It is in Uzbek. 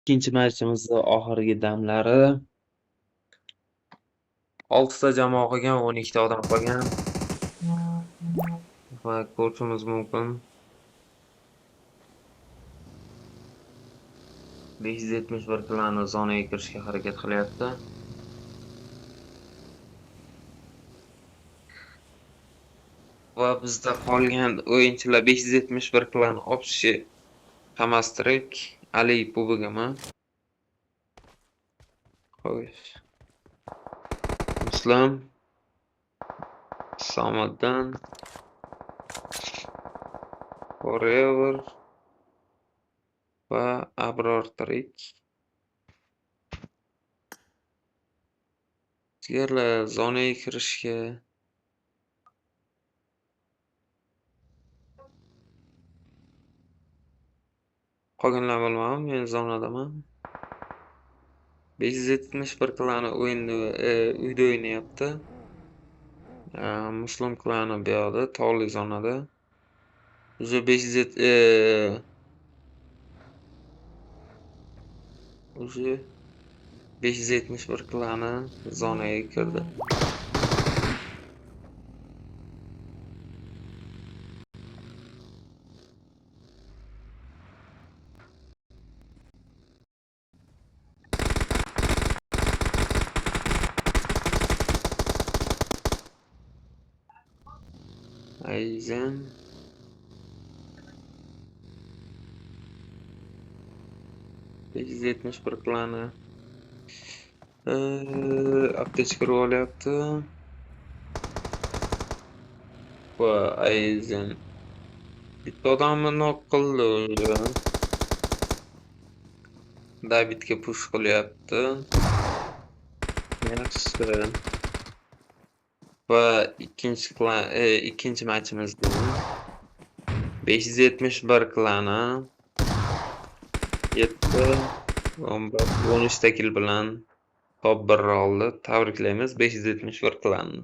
ikkinchi matchimizni oxirgi damlari 6 ta jamoa qolgan, 12 ta odam qolgan va ko'rishimiz mumkin. 571 klani zonaga kirishga harakat qilyapti. Va bizda qolgan o'yinchilar 571 klan общий Hamas-Trek Ali kubogimi. Xo'sh. Muslim Samaddan Forever va Abror Trek. Sizlarga zonaga kirishga qolganlar bilmadim, men zonadaman. 571 klani uyda o'ynayapti. Muslim klani bu yoqda, tog'li zonada. Уже 571 klani zonaga kirdi. Ayzen 571 klani aptechka olyapti. Va Ayzen bitta odamni nok qildi o'zi. Davidga push qilyapti. Yaxshi. Va ikkinchi matchimizda 571 klani 7 13 ta kill bilan top 1 oldi. Tabriklaymiz 571 klanni.